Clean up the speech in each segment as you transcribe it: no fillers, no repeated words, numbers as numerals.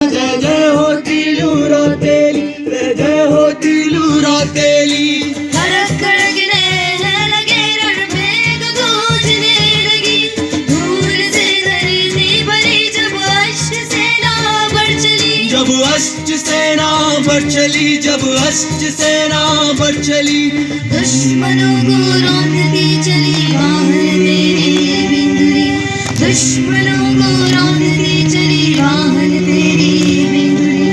जय जय होती लूरोतेली, जय जय होती लूरोतेली। खड़क खड़कने लगे रण मेघ गूंजने लगी, दूर से धरती भरी जब अश्व सेना बढ़ चली। जब अश्व सेना बढ़ चली, जब अश्व सेना बढ़ चली। दुश्मनों को रौंदती चली वाहन तेरी बिंदुरी, दुश्मनों को रौंदती चली वाहन तेरी बिंदुरी।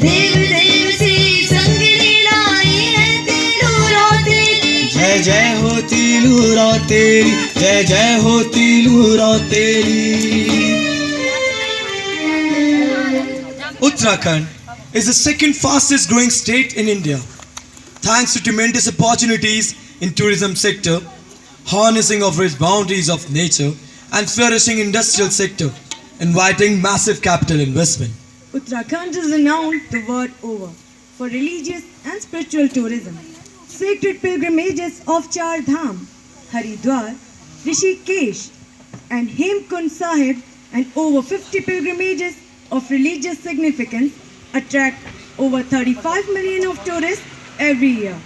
देव देव सी संग लीलाई है तिलुरौतेली। जय जय होती लूरोतेली, जय जय होती लूरोतेली। Uttarakhand is the second fastest growing state in India, thanks to tremendous opportunities in tourism sector, harnessing of its boundaries of nature, and flourishing industrial sector, inviting massive capital investment. Uttarakhand is renowned the world over for religious and spiritual tourism. Sacred pilgrimages of Char Dham, Haridwar, Rishikesh, and Hemkund Sahib, and over 50 pilgrimages of religious significance attract over 35 million of tourists every year.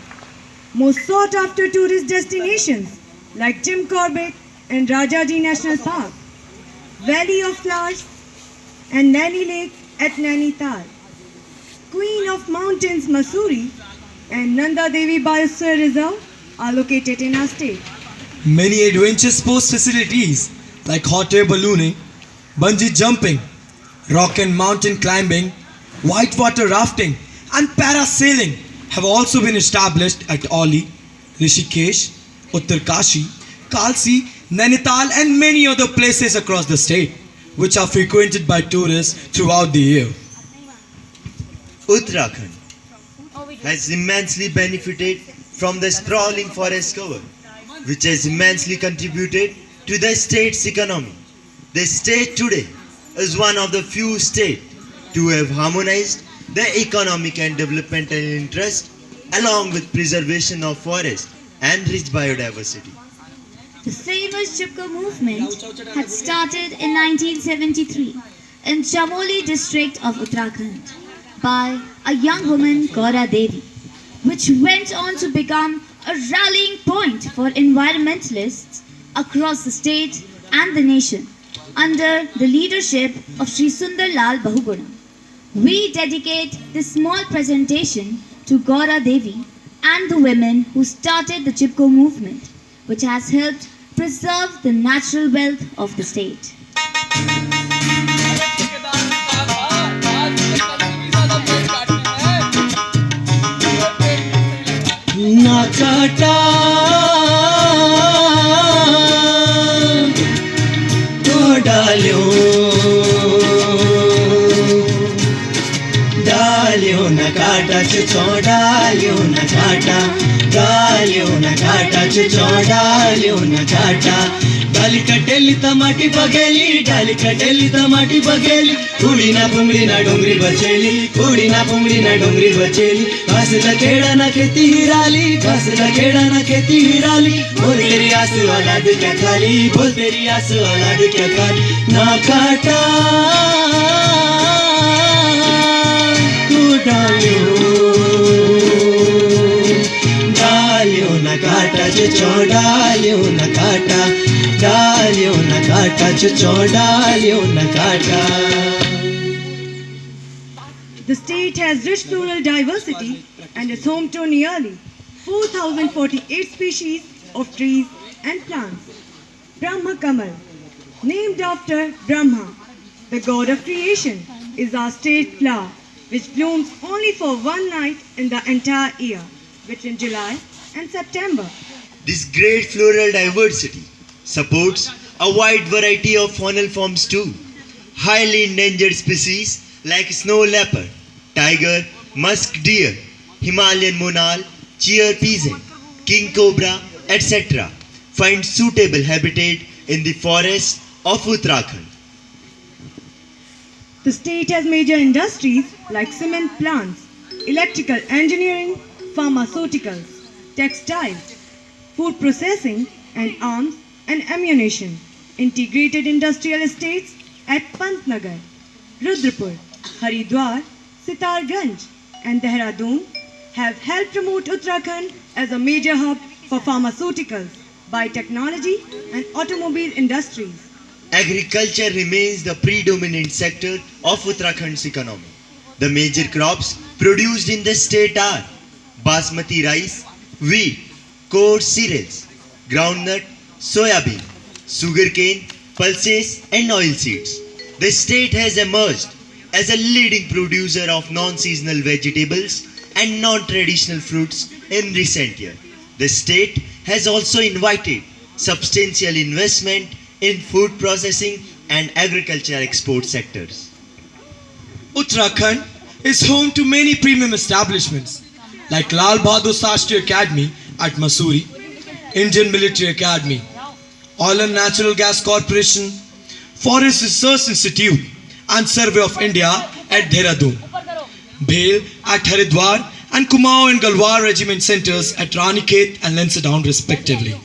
Most sought after tourist destinations like Jim Corbett and Rajaji National Park, Valley of Flowers, and Naini Lake at Nainital, Queen of Mountains Mussoorie, and Nanda Devi Biosphere Reserve are located in our state. Many adventure sports facilities like hot air ballooning, bungee jumping, rock and mountain climbing, whitewater rafting, and parasailing have also been established at Oli, Rishikesh, Uttarkashi, Kalsi, Nainital, and many other places across the state, which are frequented by tourists throughout the year. Uttarakhand has immensely benefited from the sprawling forest cover, which has immensely contributed to the state's economy. The state today is one of the few states to have harmonized the economic and developmental interest along with preservation of forest and rich biodiversity. The famous Chipko movement had started in 1973 in Chamoli district of Uttarakhand by a young woman Gaura Devi, which went on to become a rallying point for environmentalists across the state and the nation under the leadership of Sri Sundar Lal Bahuguna. We dedicate this small presentation to Gaura Devi and the women who started the Chipko movement, which has helped preserve the natural wealth of the state. Nakata तो डालियो डालियो न काटा चुचो डालियो न काटा डालियो न काटा चुचो डालियो न काटा डाली कटेली टमाटी बघेली डाली कटेली टमाटी बघेली उडी ना पुंगडी ना डोंगरी बचेली उडी ना पुंगडी ना डोंगरी बचेली घासला खेड़ा ना खेती हिराली घासला खेड़ा ना खेती हिराली बोल तेरी आंसू औलाद क्या खाली बोल तेरी आंसू औलाद क्या खाली ना काटा तू डालियो डालियो ना काटा चुचो डालियो ना काटा डालियो न काटा चुचो डालियो न काटा. The state has rich floral diversity and is home to nearly 4,048 species of trees and plants. Brahma Kamal, named after Brahma, the god of creation, is our state flower, which blooms only for one night in the entire year, between July and September. This great floral diversity supports a wide variety of faunal forms too. Highly endangered species like snow leopard, tiger, musk deer, Himalayan monal, cheer pigeon, king cobra, etc. find suitable habitat in the forests of Uttarakhand. The state has major industries like cement plants, electrical engineering, pharmaceuticals, textiles, food processing, and arms and ammunition. Integrated industrial estates at Pantnagar, Rudrapur, Haridwar, Sitarganj, and Dehradun have helped promote Uttarakhand as a major hub for pharmaceuticals, biotechnology, and automobile industries. Agriculture remains the predominant sector of Uttarakhand's economy. The major crops produced in the state are basmati rice, wheat, coarse cereals, groundnut, soybean, sugarcane, pulses, and oilseeds. The state has emerged as a leading producer of non-seasonal vegetables and non-traditional fruits in recent years. The state has also invited substantial investment in food processing and agriculture export sectors. Uttarakhand is home to many premium establishments like Lal Bahadur Shastri Academy at Mussoorie, Indian Military Academy, Oil and Natural Gas Corporation, Forest Research Institute and Survey of India at Dehradun, Bhel at Haridwar and Kumaon and Galwar Regiment Centers at Ranikhet and Lansdowne respectively.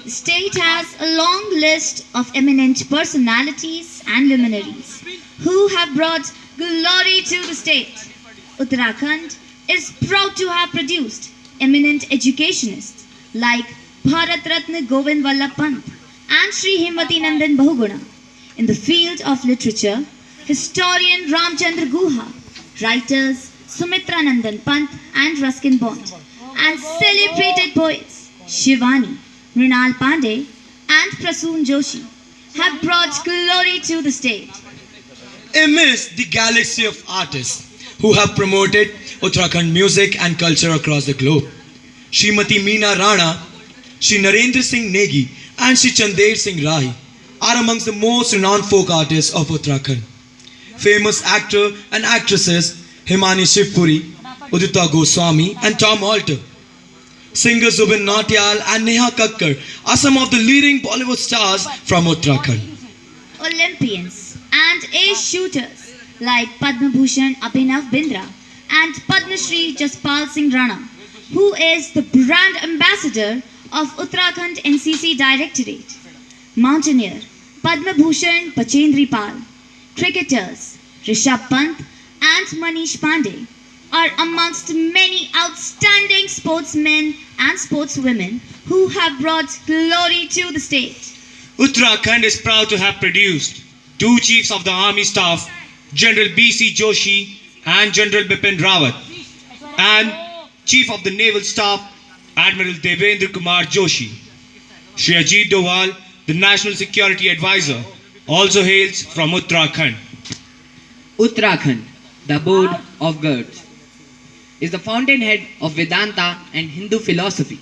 The state has a long list of eminent personalities and luminaries who have brought glory to the state. Uttarakhand is proud to have produced eminent educationists like Bharat Ratna Govind Vallabh Pant and Sri Himati Nandan Bahuguna. In the field of literature, historian Ramchandra Guha, writers Sumitra Nandan Pant and Ruskin Bond, and celebrated poets Shivani, Mrinal Pandey, and Prasoon Joshi have brought glory to the state. Amidst the galaxy of artists who have promoted Uttarakhand music and culture across the globe, Srimati Meena Rana, Shri Narendra Singh Negi, and Shri Chandet Singh Rai are amongst the most renowned folk artists of Uttarakhand. Famous actor and actresses Himani Shivpuri, Udita Goswami, and Tom Alter. Singers Zubin Nautiyal and Neha Kakkar are some of the leading Bollywood stars from Uttarakhand. Olympians and ace shooters like Padma Bhushan Abhinav Bindra and Padma Shri Jaspal Singh Rana, who is the brand ambassador of Uttarakhand NCC Directorate. Mountaineer Padma Bhushan Bachendri Pal, cricketers Rishabh Pant and Manish Pandey are amongst many outstanding sportsmen and sportswomen who have brought glory to the state. Uttarakhand is proud to have produced two chiefs of the army staff, General B.C. Joshi and General Bipin Rawat, and Chief of the Naval Staff, Admiral Devendra Kumar Joshi. Shri Ajit Doval, the National Security Advisor, also hails from Uttarakhand. Uttarakhand, the abode of gods, is the fountainhead of Vedanta and Hindu philosophy.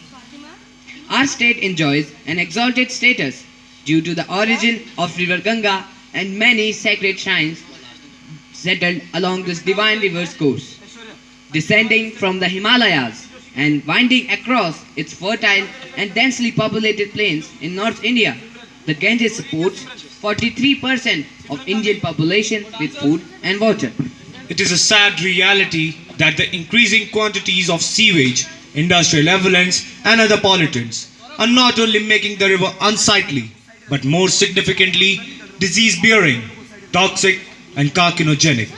Our state enjoys an exalted status due to the origin of river Ganga and many sacred shrines settled along this divine river's course. Descending from the Himalayas and winding across its fertile and densely populated plains in North India, the Ganges supports 43% of Indian population with food and water. It is a sad reality that the increasing quantities of sewage, industrial effluents, and other pollutants are not only making the river unsightly, but more significantly, disease-bearing, toxic, and carcinogenic.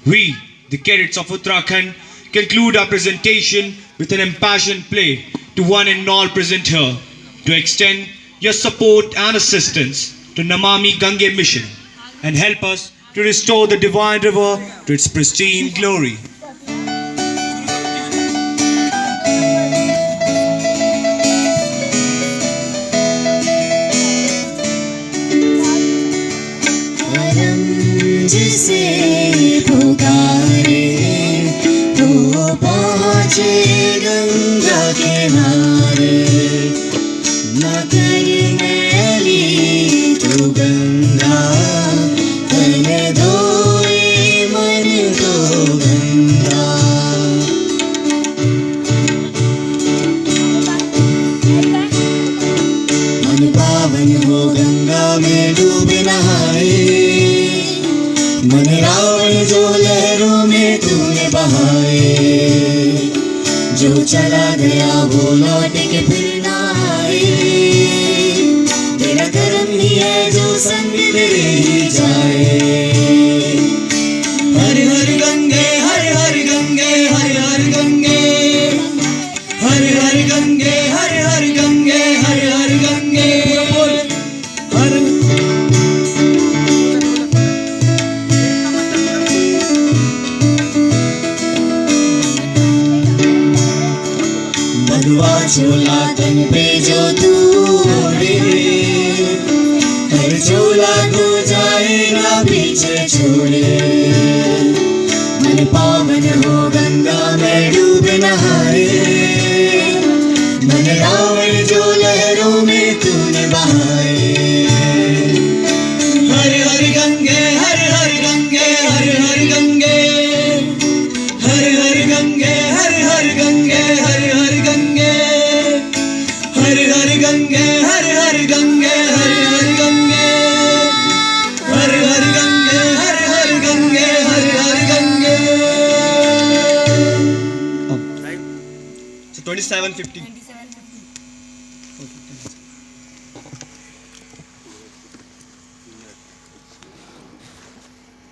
We, the cadets of Uttarakhand, conclude our presentation with an impassioned plea to one and all present here to extend your support and assistance to Namami Gange mission and help us to restore the divine river to its pristine glory. जिसे पुकारे वो पहुँचे गंगा किनारे न कर मैली तो गंगा तन धोए मन को गंगा मन पावन हो गंगा में डूबे नहाए मन रावण जो लहरों में तूने बहाए जो चला गया वो लौट के फिर ना आए तेरा करम ही है जो संग तेरे ही जाए चोला तन पे जो तू ओढ़े, हर चोला को जाएगा पीछे छोड़े। मन पावन हो गंगा में डूब नहाए, मन रावण जो लहरों में तूने बहाए। हर हर गंगे हर हर गंगे हर हर गंगे, हर हर गंगे हर हर गंगे हर हर गंगे, हर हर गंगे हर हर गंगे हर हर गंगे, हर हर गंगे हर हर गंगे हर हर गंगे। So 27:50.